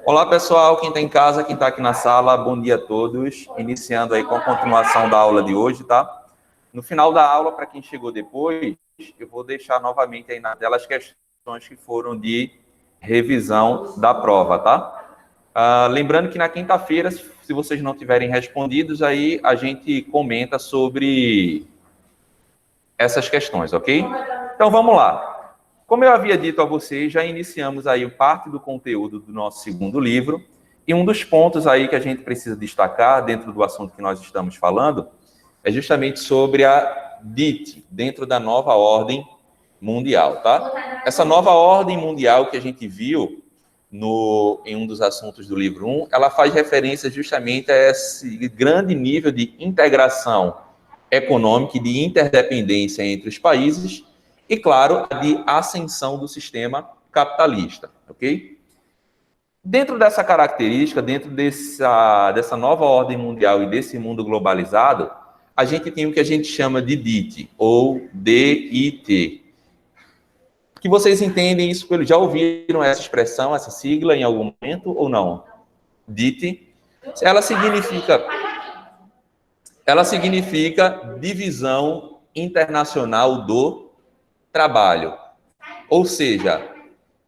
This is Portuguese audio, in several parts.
Olá, pessoal, quem está em casa, quem está aqui na sala, bom dia a todos. Iniciando aí com a continuação da aula de hoje, tá? No final da aula, para quem chegou depois, eu vou deixar novamente aí na tela as questões que foram de revisão da prova, tá? Lembrando que na quinta-feira, se vocês não tiverem respondidos, aí a gente comenta sobre essas questões, ok? Então, vamos lá. Como eu havia dito a vocês, já iniciamos aí parte do conteúdo do nosso segundo livro, e um dos pontos aí que a gente precisa destacar dentro do assunto que nós estamos falando é justamente sobre a DIT, dentro da nova ordem mundial, tá? Essa nova ordem mundial que a gente viu em um dos assuntos do livro 1, ela faz referência justamente a esse grande nível de integração econômica e de interdependência entre os países e, claro, de ascensão do sistema capitalista, ok? Dentro dessa característica, dentro dessa nova ordem mundial e desse mundo globalizado, a gente tem o que a gente chama de DIT, ou DIT. Que vocês entendem isso, já ouviram essa expressão, essa sigla em algum momento ou não? DIT. Ela significa Divisão Internacional do Trabalho. Ou seja,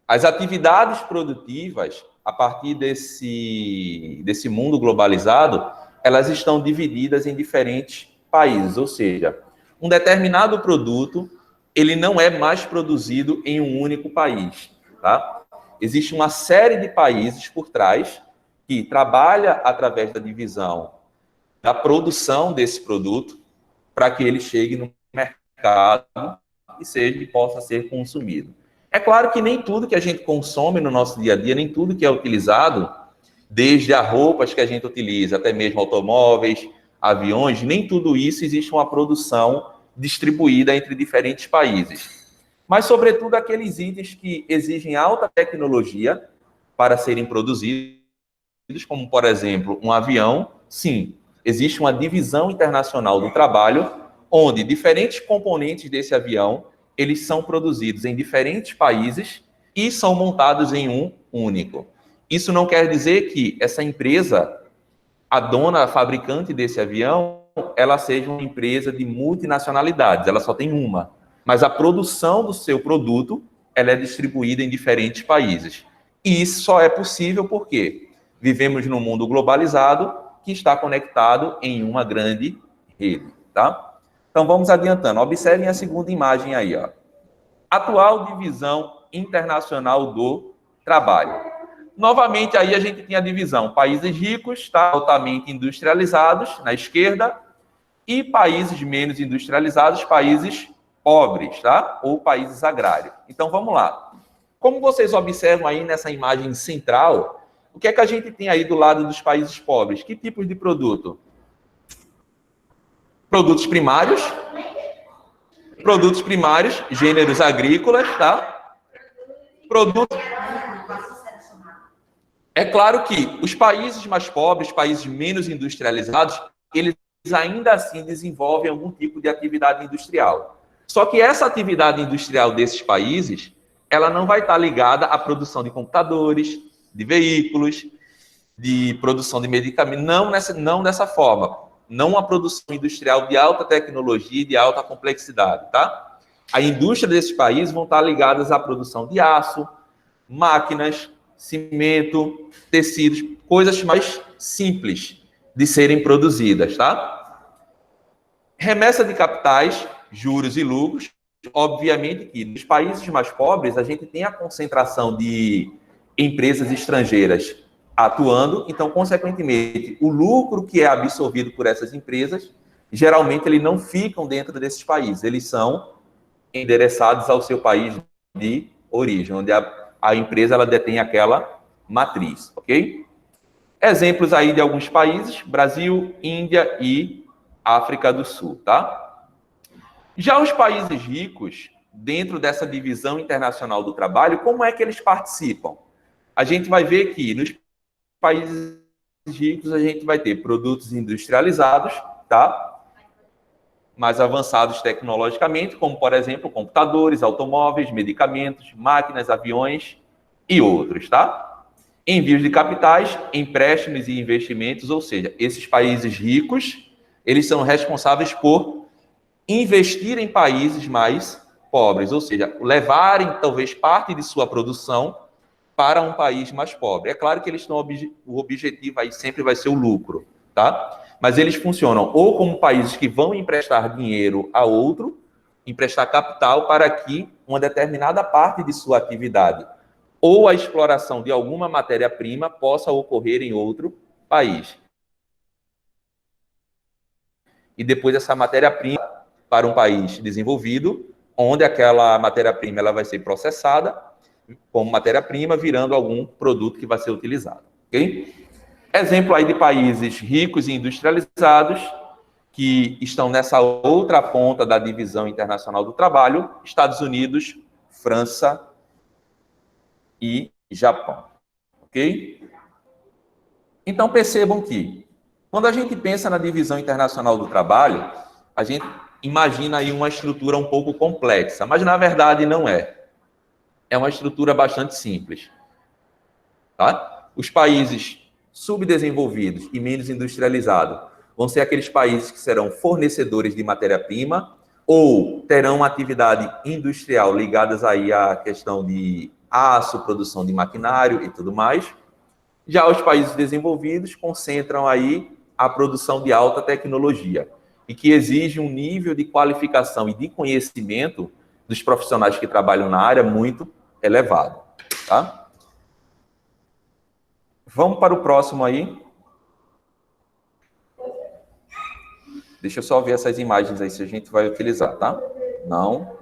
as atividades produtivas, a partir desse mundo globalizado, elas estão divididas em diferentes países. Ou seja, um determinado produto, ele não é mais produzido em um único país, tá? Existe uma série de países por trás que trabalha através da divisão da produção desse produto para que ele chegue no mercado e possa ser consumido. É claro que nem tudo que a gente consome no nosso dia a dia, nem tudo que é utilizado, desde as roupas que a gente utiliza, até mesmo automóveis, aviões, nem tudo isso existe uma produção distribuída entre diferentes países. Mas, sobretudo, aqueles itens que exigem alta tecnologia para serem produzidos, como, por exemplo, um avião, sim, existe uma divisão internacional do trabalho, onde diferentes componentes desse avião, eles são produzidos em diferentes países e são montados em um único. Isso não quer dizer que essa empresa, a dona, a fabricante desse avião, ela seja uma empresa de multinacionalidades, ela só tem uma. Mas a produção do seu produto, ela é distribuída em diferentes países. E isso só é possível porque vivemos num mundo globalizado que está conectado em uma grande rede, tá? Então, vamos adiantando. Observem a segunda imagem aí, ó. Atual divisão internacional do trabalho. Novamente, aí a gente tem a divisão países ricos, tá, altamente industrializados, na esquerda, e países menos industrializados, países pobres, tá? Ou países agrários. Então, vamos lá. Como vocês observam aí nessa imagem central, o que é que a gente tem aí do lado dos países pobres? Que tipos de produto? Produtos primários, gêneros agrícolas, tá? É claro que os países mais pobres, países menos industrializados, eles ainda assim desenvolvem algum tipo de atividade industrial. Só que essa atividade industrial desses países, ela não vai estar ligada à produção de computadores, de veículos, de produção de medicamentos, não dessa forma. Não uma produção industrial de alta tecnologia e de alta complexidade, tá? A indústria desses países vão estar ligadas à produção de aço, máquinas, cimento, tecidos, coisas mais simples de serem produzidas, tá? Remessa de capitais, juros e lucros. Obviamente que nos países mais pobres a gente tem a concentração de empresas estrangeiras atuando, então, consequentemente, o lucro que é absorvido por essas empresas, geralmente, eles não ficam dentro desses países, eles são endereçados ao seu país de origem, onde a empresa ela detém aquela matriz, ok? Exemplos aí de alguns países, Brasil, Índia e África do Sul, tá? Já os países ricos, dentro dessa divisão internacional do trabalho, como é que eles participam? A gente vai ver que nos países ricos a gente vai ter produtos industrializados, tá? mais avançados tecnologicamente, como, por exemplo, computadores, automóveis, medicamentos, máquinas, aviões e outros, tá? Envios de capitais, empréstimos e investimentos, ou seja, esses países ricos, eles são responsáveis por investir em países mais pobres, ou seja, levarem talvez parte de sua produção para um país mais pobre. É claro que eles estão o objetivo aí sempre vai ser o lucro, tá? Mas eles funcionam ou como países que vão emprestar dinheiro a outro, emprestar capital para que uma determinada parte de sua atividade ou a exploração de alguma matéria-prima possa ocorrer em outro país. E depois essa matéria-prima para um país desenvolvido, onde aquela matéria-prima ela vai ser processada como matéria-prima, virando algum produto que vai ser utilizado. Ok? Exemplo aí de países ricos e industrializados que estão nessa outra ponta da divisão internacional do trabalho: Estados Unidos, França e Japão. Ok? Então percebam que, quando a gente pensa na divisão internacional do trabalho, a gente imagina aí uma estrutura um pouco complexa, mas na verdade não é. É uma estrutura bastante simples. Tá? Os países subdesenvolvidos e menos industrializados vão ser aqueles países que serão fornecedores de matéria-prima ou terão uma atividade industrial ligadas aí à questão de aço, produção de maquinário e tudo mais. Já os países desenvolvidos concentram aí a produção de alta tecnologia e que exige um nível de qualificação e de conhecimento dos profissionais que trabalham na área muito elevado, tá? Vamos para o próximo aí. Deixa eu só ver essas imagens aí, se a gente vai utilizar, tá? Não.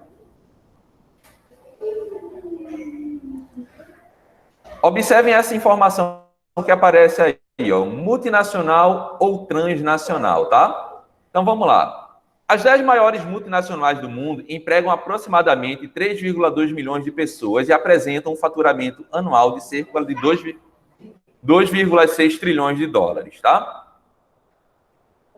Observem essa informação que aparece aí, ó, multinacional ou transnacional, tá? Então, vamos lá. As 10 maiores multinacionais do mundo empregam aproximadamente 3,2 milhões de pessoas e apresentam um faturamento anual de cerca de 2,6 trilhões de dólares, tá?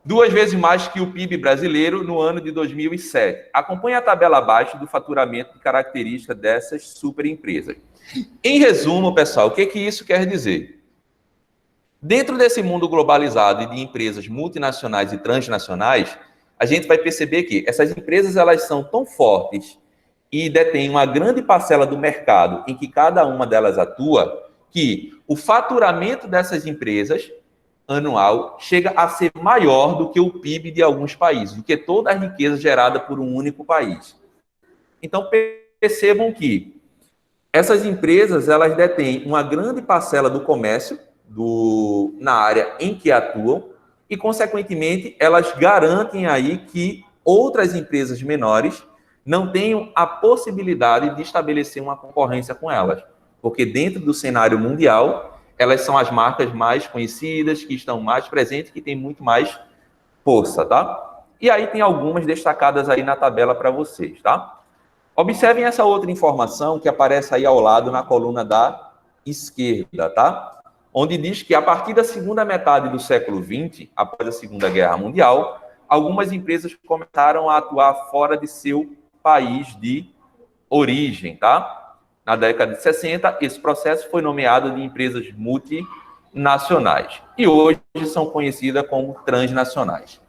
2 vezes mais que o PIB brasileiro no ano de 2007. Acompanhe a tabela abaixo do faturamento de característica dessas superempresas. Em resumo, pessoal, o que isso quer dizer? Dentro desse mundo globalizado e de empresas multinacionais e transnacionais, a gente vai perceber que essas empresas elas são tão fortes e detêm uma grande parcela do mercado em que cada uma delas atua, que o faturamento dessas empresas anual chega a ser maior do que o PIB de alguns países, do que toda a riqueza gerada por um único país. Então, percebam que essas empresas elas detêm uma grande parcela do comércio na área em que atuam e, consequentemente, elas garantem aí que outras empresas menores não tenham a possibilidade de estabelecer uma concorrência com elas, porque dentro do cenário mundial, elas são as marcas mais conhecidas, que estão mais presentes, que têm muito mais força, tá? E aí tem algumas destacadas aí na tabela para vocês, tá? Observem essa outra informação que aparece aí ao lado na coluna da esquerda, tá? Onde diz que a partir da segunda metade do século XX, após a Segunda Guerra Mundial, algumas empresas começaram a atuar fora de seu país de origem, tá? Na década de 60, esse processo foi nomeado de empresas multinacionais e hoje são conhecidas como transnacionais.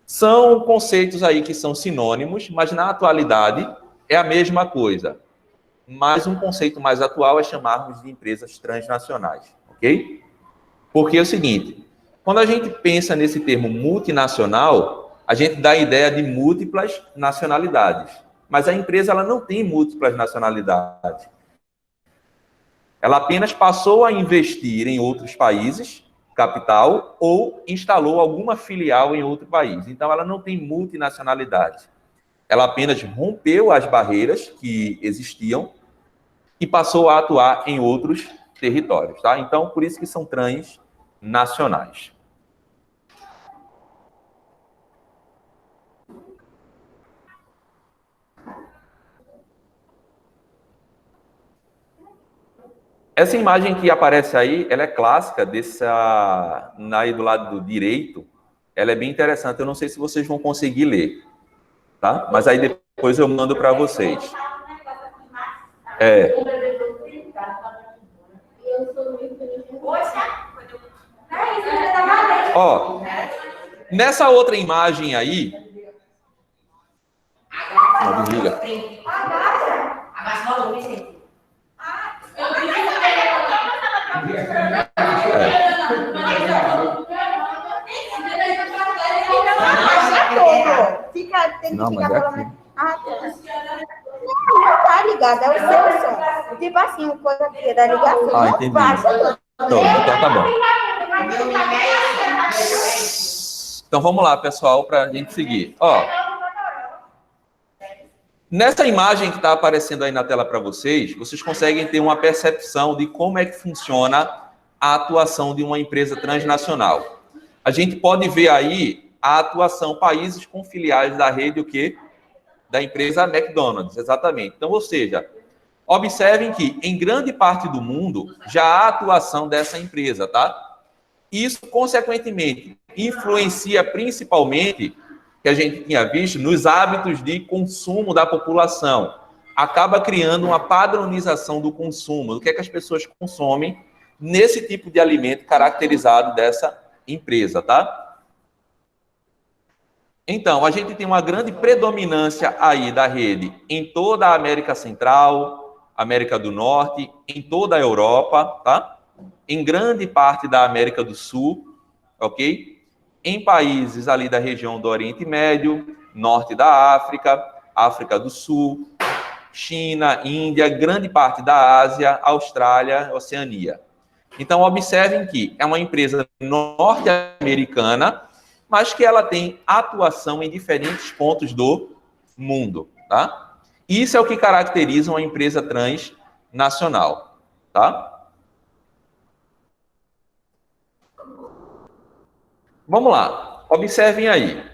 São conceitos aí que são sinônimos, mas na atualidade é a mesma coisa. Mas um conceito mais atual é chamarmos de empresas transnacionais, ok? Porque é o seguinte, quando a gente pensa nesse termo multinacional, a gente dá a ideia de múltiplas nacionalidades. Mas a empresa ela não tem múltiplas nacionalidades. Ela apenas passou a investir em outros países, capital, ou instalou alguma filial em outro país. Então, ela não tem multinacionalidade. Ela apenas rompeu as barreiras que existiam e passou a atuar em outros territórios, tá? Então, por isso que são transnacionais. Essa imagem que aparece aí, ela é clássica, aí do lado do direito, ela é bem interessante, eu não sei se vocês vão conseguir ler. tá? Mas aí depois eu mando para vocês. Ó, nessa outra imagem aí... Não, desliga. Não, mas é aqui. Não tá ligado, é o seu som. Tipo assim, o coisa aqui da ligação. Ah, entendi. Então tá bom. Então vamos lá, pessoal, para a gente seguir. Ó, nessa imagem que está aparecendo aí na tela para vocês, vocês conseguem ter uma percepção de como é que funciona a atuação de uma empresa transnacional. A gente pode ver aí a atuação países com filiais da rede, o quê? Da empresa McDonald's, exatamente. Então, ou seja, observem que em grande parte do mundo já há atuação dessa empresa, tá? Isso, consequentemente, influencia principalmente, que a gente tinha visto, nos hábitos de consumo da população. Acaba criando uma padronização do consumo, do que é que as pessoas consomem nesse tipo de alimento caracterizado dessa empresa, tá? Então, a gente tem uma grande predominância aí da rede em toda a América Central, América do Norte, em toda a Europa, tá? Em grande parte da América do Sul, ok? Em países ali da região do Oriente Médio, Norte da África, África do Sul, China, Índia, grande parte da Ásia, Austrália, Oceania. Então, observem que é uma empresa norte-americana, mas que ela tem atuação em diferentes pontos do mundo, tá? Isso é o que caracteriza uma empresa transnacional, tá? Vamos lá, observem aí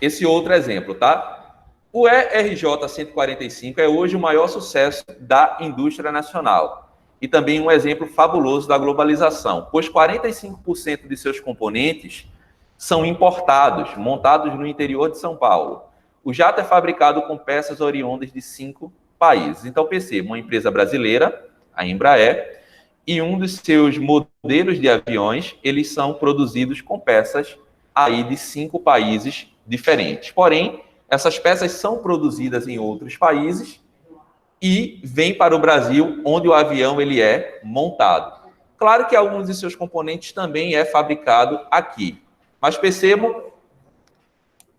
esse outro exemplo, tá? O ERJ 145 é hoje o maior sucesso da indústria nacional e também um exemplo fabuloso da globalização, pois 45% de seus componentes são importados, montados no interior de São Paulo. O jato é fabricado com peças oriundas de 5 países. Então, perceba, uma empresa brasileira, a Embraer, e um dos seus modelos de aviões, eles são produzidos com peças aí de 5 países diferentes. Porém, essas peças são produzidas em outros países e vêm para o Brasil, onde o avião ele é montado. Claro que alguns de seus componentes também é fabricado aqui. Mas percebam,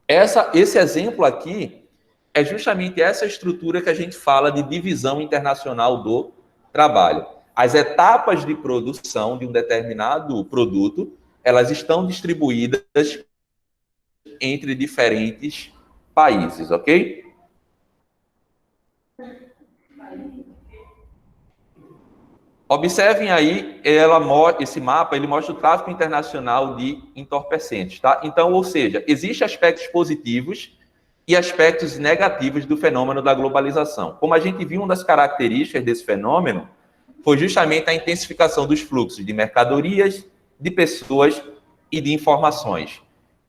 esse exemplo aqui é justamente essa estrutura que a gente fala de divisão internacional do trabalho. As etapas de produção de um determinado produto, elas estão distribuídas entre diferentes países, ok? Observem aí, esse mapa, ele mostra o tráfico internacional de entorpecentes, tá? Então, ou seja, existem aspectos positivos e aspectos negativos do fenômeno da globalização. Como a gente viu, uma das características desse fenômeno foi justamente a intensificação dos fluxos de mercadorias, de pessoas e de informações.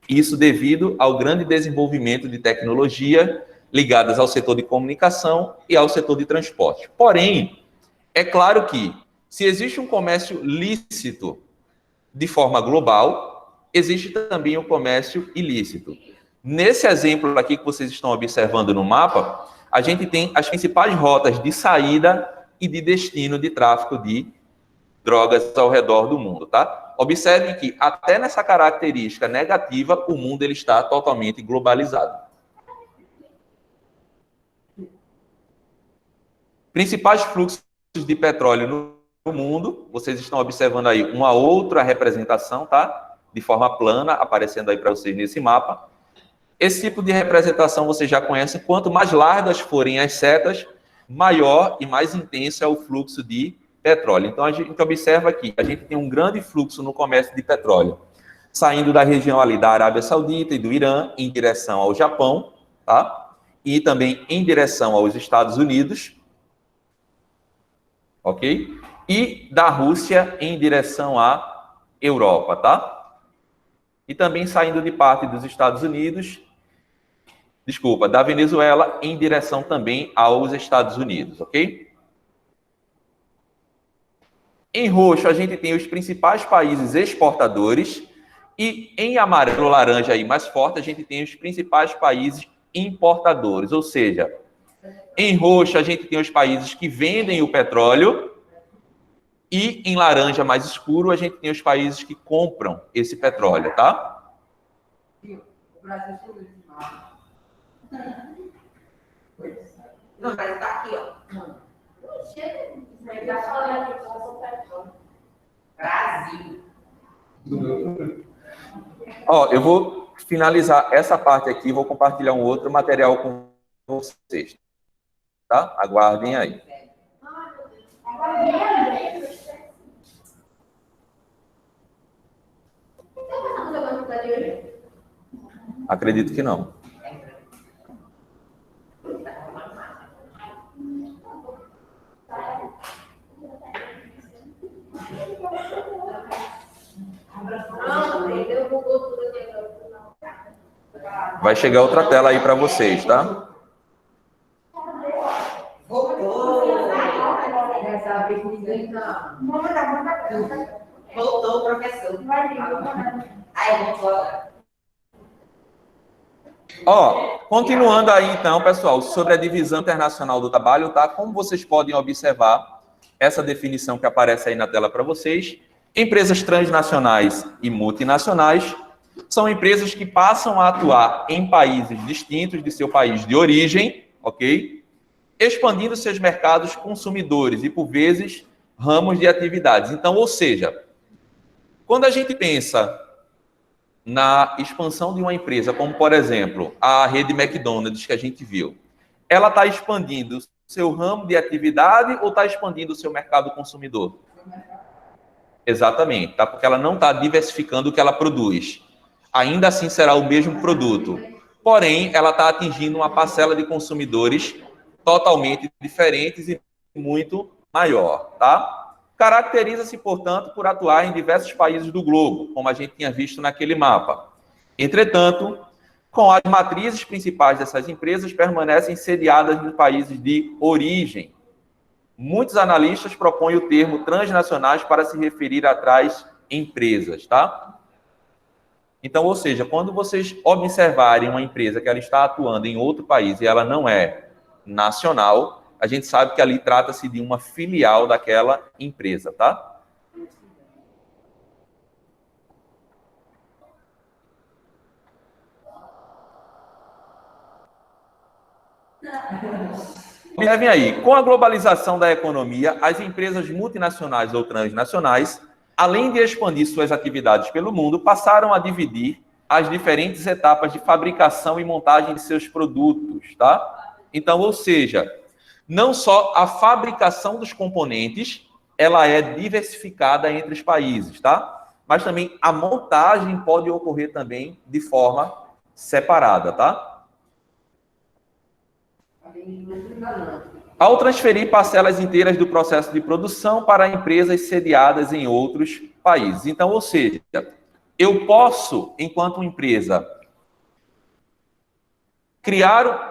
Isso devido ao grande desenvolvimento de tecnologia ligadas ao setor de comunicação e ao setor de transporte. Porém, é claro que se existe um comércio lícito de forma global, existe também o comércio ilícito. Nesse exemplo aqui que vocês estão observando no mapa, a gente tem as principais rotas de saída e de destino de tráfico de drogas ao redor do mundo, tá? Observem que até nessa característica negativa, o mundo ele está totalmente globalizado. Principais fluxos de petróleo no mundo, vocês estão observando aí uma outra representação, tá? De forma plana, aparecendo aí para vocês nesse mapa. Esse tipo de representação vocês já conhecem. Quanto mais largas forem as setas, maior e mais intenso é o fluxo de petróleo. Então, a gente observa aqui, a gente tem um grande fluxo no comércio de petróleo, saindo da região ali da Arábia Saudita e do Irã, em direção ao Japão, tá? E também em direção aos Estados Unidos, ok? E da Rússia em direção à Europa, tá? E também saindo de parte dos Estados Unidos Desculpa, da Venezuela em direção também aos Estados Unidos, ok? Em roxo, a gente tem os principais países exportadores e em amarelo, laranja aí mais forte, a gente tem os principais países importadores, ou seja, em roxo a gente tem os países que vendem o petróleo e em laranja mais escuro a gente tem os países que compram esse petróleo, tá? O Brasil subiu. Não, mas tá aqui, ó. Brasil. Ó, eu vou finalizar essa parte aqui, vou compartilhar um outro material com vocês, tá? Aguardem aí. Acredito que não. Vai chegar outra tela aí para vocês, tá? Voltou, professor. Aí, voltou. Ó, continuando aí então, pessoal, sobre a divisão internacional do trabalho, tá? Como vocês podem observar, essa definição que aparece aí na tela para vocês, empresas transnacionais e multinacionais são empresas que passam a atuar em países distintos de seu país de origem, ok? Expandindo seus mercados consumidores e, por vezes, ramos de atividades. Então, ou seja, quando a gente pensa na expansão de uma empresa, como, por exemplo, a rede McDonald's que a gente viu, ela está expandindo seu ramo de atividade ou está expandindo o seu mercado consumidor? Exatamente, tá? Porque ela não está diversificando o que ela produz. Ainda assim será o mesmo produto. Porém, ela está atingindo uma parcela de consumidores totalmente diferentes e muito maior, tá? Caracteriza-se, portanto, por atuar em diversos países do globo, como a gente tinha visto naquele mapa. Entretanto, com as matrizes principais dessas empresas permanecem sediadas nos países de origem. Muitos analistas propõem o termo transnacionais para se referir a tais empresas, tá? Então, ou seja, quando vocês observarem uma empresa que ela está atuando em outro país e ela não é nacional, a gente sabe que ali trata-se de uma filial daquela empresa, tá? Observem aí, com a globalização da economia, as empresas multinacionais ou transnacionais, além de expandir suas atividades pelo mundo, passaram a dividir as diferentes etapas de fabricação e montagem de seus produtos, tá? Então, ou seja, não só a fabricação dos componentes, ela é diversificada entre os países, tá? Mas também a montagem pode ocorrer também de forma separada, tá? Ao transferir parcelas inteiras do processo de produção para empresas sediadas em outros países. Então, ou seja, eu posso, enquanto empresa, criar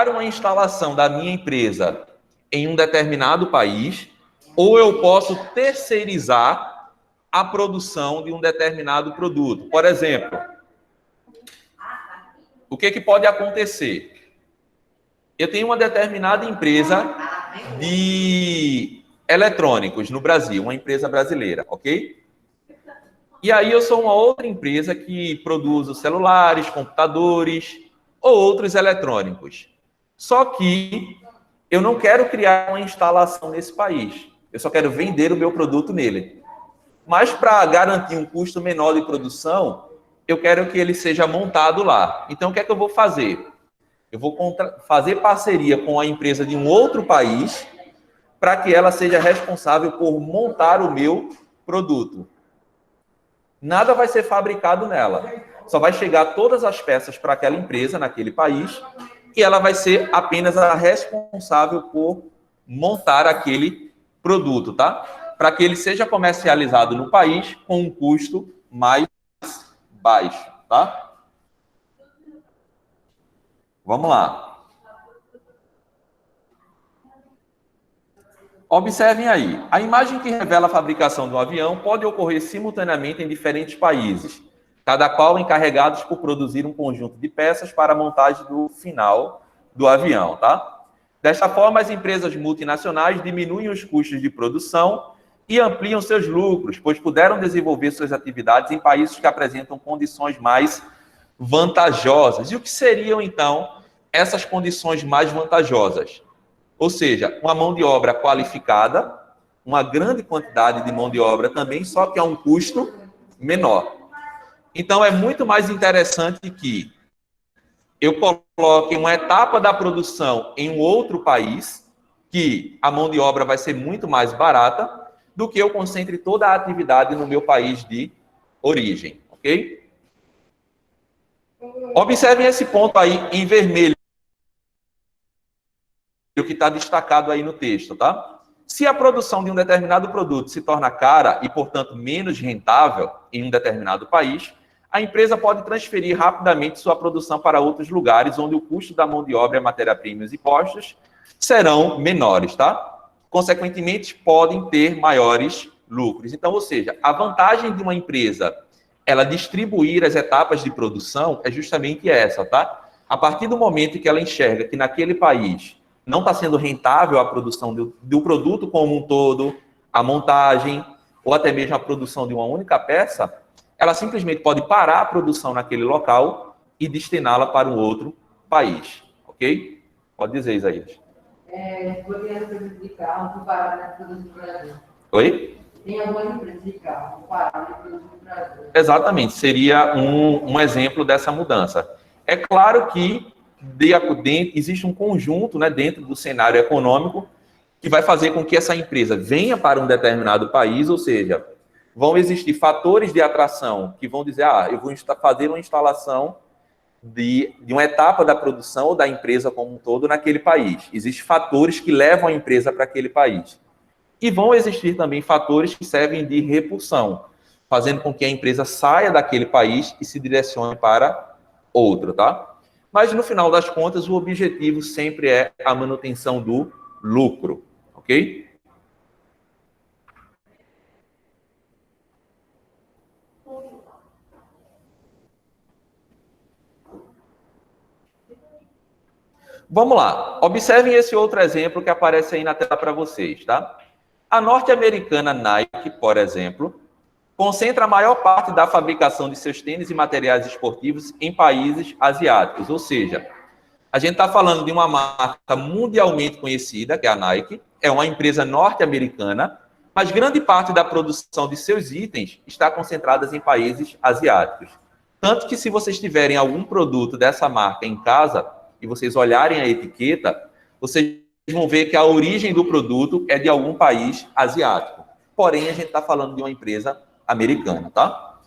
uma instalação da minha empresa em um determinado país, ou eu posso terceirizar a produção de um determinado produto. Por exemplo, o que pode acontecer? Eu tenho uma determinada empresa de eletrônicos no Brasil, uma empresa brasileira, ok? E aí eu sou uma outra empresa que produz celulares, computadores ou outros eletrônicos. Só que eu não quero criar uma instalação nesse país. Eu só quero vender o meu produto nele. Mas para garantir um custo menor de produção, eu quero que ele seja montado lá. Então, o que é que eu vou fazer? Eu vou fazer parceria com a empresa de um outro país para que ela seja responsável por montar o meu produto. Nada vai ser fabricado nela. Só vai chegar todas as peças para aquela empresa, naquele país, e ela vai ser apenas a responsável por montar aquele produto, tá? Para que ele seja comercializado no país com um custo mais baixo, tá? Vamos lá. Observem aí. A imagem que revela a fabricação de um avião pode ocorrer simultaneamente em diferentes países, cada qual encarregados por produzir um conjunto de peças para a montagem do final do avião, tá? Desta forma, as empresas multinacionais diminuem os custos de produção e ampliam seus lucros, pois puderam desenvolver suas atividades em países que apresentam condições mais vantajosas. E o que seriam, então, essas condições mais vantajosas? Ou seja, uma mão de obra qualificada, uma grande quantidade de mão de obra também, só que a um custo menor. Então, é muito mais interessante que eu coloque uma etapa da produção em um outro país, que a mão de obra vai ser muito mais barata, do que eu concentre toda a atividade no meu país de origem, ok? Observem esse ponto aí em vermelho, que está destacado aí no texto, tá? Se a produção de um determinado produto se torna cara e, portanto, menos rentável em um determinado país, a empresa pode transferir rapidamente sua produção para outros lugares onde o custo da mão de obra, matéria-prima e impostos serão menores, tá? Consequentemente, podem ter maiores lucros. Então, ou seja, a vantagem de uma empresa ela distribuir as etapas de produção é justamente essa, tá? A partir do momento que ela enxerga que naquele país não está sendo rentável a produção do produto como um todo, a montagem, ou até mesmo a produção de uma única peça, ela simplesmente pode parar a produção naquele local e destiná-la para um outro país, ok? Pode dizer, Isaías. Poderia prejudicar o parar na produção do Brasil. Oi? Tem algumas empresas de carro, parar na produção do Brasil. Exatamente, seria um exemplo dessa mudança. É claro que existe um conjunto, né, dentro do cenário econômico que vai fazer com que essa empresa venha para um determinado país, ou seja, vão existir fatores de atração que vão dizer, eu vou fazer uma instalação de uma etapa da produção ou da empresa como um todo naquele país. Existem fatores que levam a empresa para aquele país. E vão existir também fatores que servem de repulsão, fazendo com que a empresa saia daquele país e se direcione para outro, tá? Mas no final das contas, o objetivo sempre é a manutenção do lucro, ok? Vamos lá. Observem esse outro exemplo que aparece aí na tela para vocês, tá? A norte-americana Nike, por exemplo, concentra a maior parte da fabricação de seus tênis e materiais esportivos em países asiáticos. Ou seja, a gente está falando de uma marca mundialmente conhecida, que é a Nike, é uma empresa norte-americana, mas grande parte da produção de seus itens está concentrada em países asiáticos. Tanto que se vocês tiverem algum produto dessa marca em casa e vocês olharem a etiqueta, vocês vão ver que a origem do produto é de algum país asiático. Porém, a gente está falando de uma empresa americana, tá?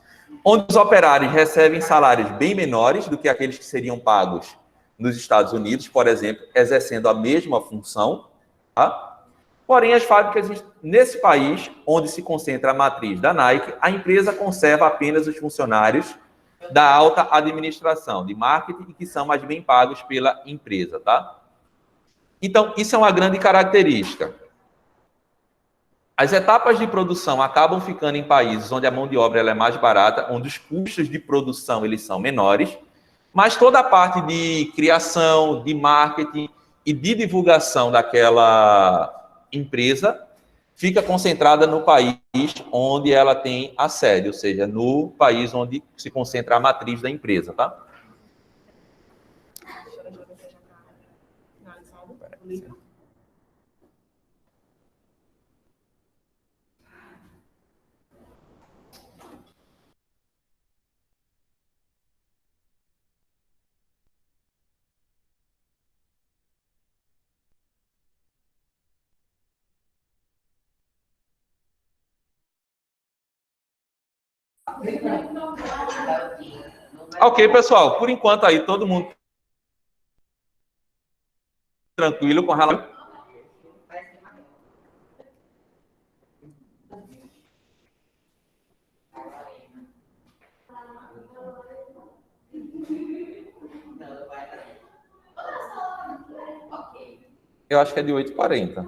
Onde os operários recebem salários bem menores do que aqueles que seriam pagos nos Estados Unidos, por exemplo, exercendo a mesma função, tá? Porém, as fábricas nesse país, onde se concentra a matriz da Nike, a empresa conserva apenas os funcionários da alta administração, de marketing, e que são mais bem pagos pela empresa, tá? Então, isso é uma grande característica. As etapas de produção acabam ficando em países onde a mão de obra ela é mais barata, onde os custos de produção eles são menores, mas toda a parte de criação, de marketing e de divulgação daquela empresa fica concentrada no país onde ela tem a sede, ou seja, no país onde se concentra a matriz da empresa, tá? Ok, pessoal, por enquanto aí todo mundo tranquilo com relação. Eu acho que é de 8h40.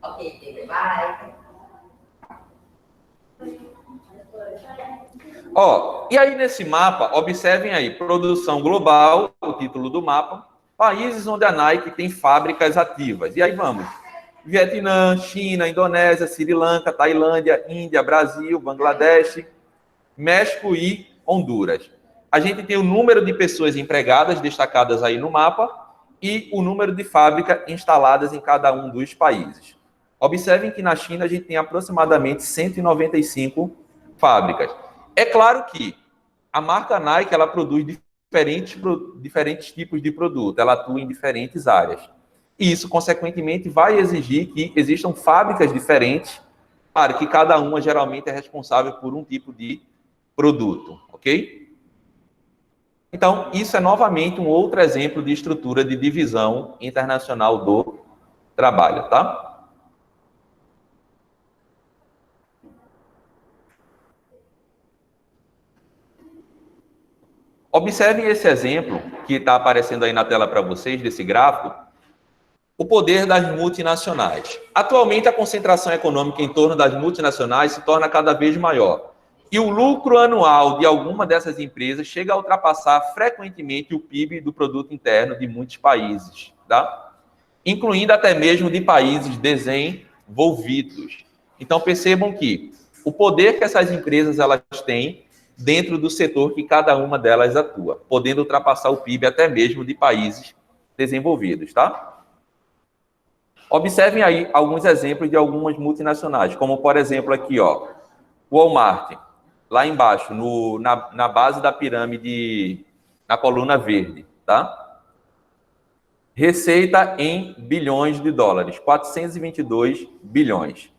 Ok, vai. Ó, e aí nesse mapa, observem aí, produção global, o título do mapa, países onde a Nike tem fábricas ativas. E aí vamos, Vietnã, China, Indonésia, Sri Lanka, Tailândia, Índia, Brasil, Bangladesh, México e Honduras. A gente tem o número de pessoas empregadas destacadas aí no mapa e o número de fábricas instaladas em cada um dos países. Observem que na China a gente tem aproximadamente 195 fábricas. É claro que a marca Nike ela produz diferentes tipos de produto, ela atua em diferentes áreas. E isso, consequentemente, vai exigir que existam fábricas diferentes, claro que cada uma geralmente é responsável por um tipo de produto, ok? Então, isso é novamente um outro exemplo de estrutura de divisão internacional do trabalho, tá? Observem esse exemplo que está aparecendo aí na tela para vocês, desse gráfico, o poder das multinacionais. Atualmente, a concentração econômica em torno das multinacionais se torna cada vez maior. E o lucro anual de alguma dessas empresas chega a ultrapassar frequentemente o PIB do produto interno de muitos países, tá? Incluindo até mesmo de países desenvolvidos. Então, percebam que o poder que essas empresas elas têm dentro do setor que cada uma delas atua, podendo ultrapassar o PIB até mesmo de países desenvolvidos, tá? Observem aí alguns exemplos de algumas multinacionais, como, por exemplo, aqui, ó, Walmart, lá embaixo, na base da pirâmide, na coluna verde, tá? Receita em bilhões de dólares, 422 bilhões.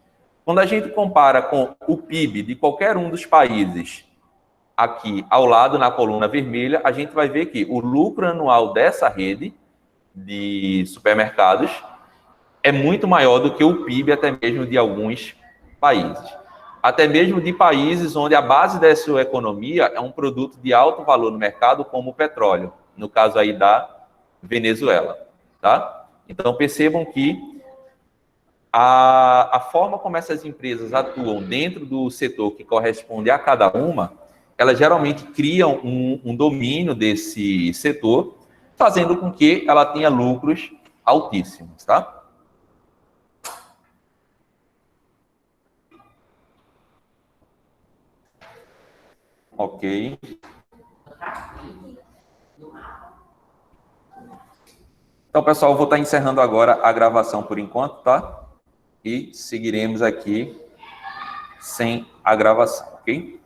Quando a gente compara com o PIB de qualquer um dos países aqui ao lado, na coluna vermelha, a gente vai ver que o lucro anual dessa rede de supermercados é muito maior do que o PIB até mesmo de alguns países. Até mesmo de países onde a base da sua economia é um produto de alto valor no mercado, como o petróleo, no caso aí da Venezuela, tá? Então, percebam que a forma como essas empresas atuam dentro do setor que corresponde a cada uma, elas geralmente criam um domínio desse setor, fazendo com que ela tenha lucros altíssimos, tá? Ok. Então, pessoal, eu vou estar encerrando agora a gravação por enquanto, tá? E seguiremos aqui sem a gravação, ok?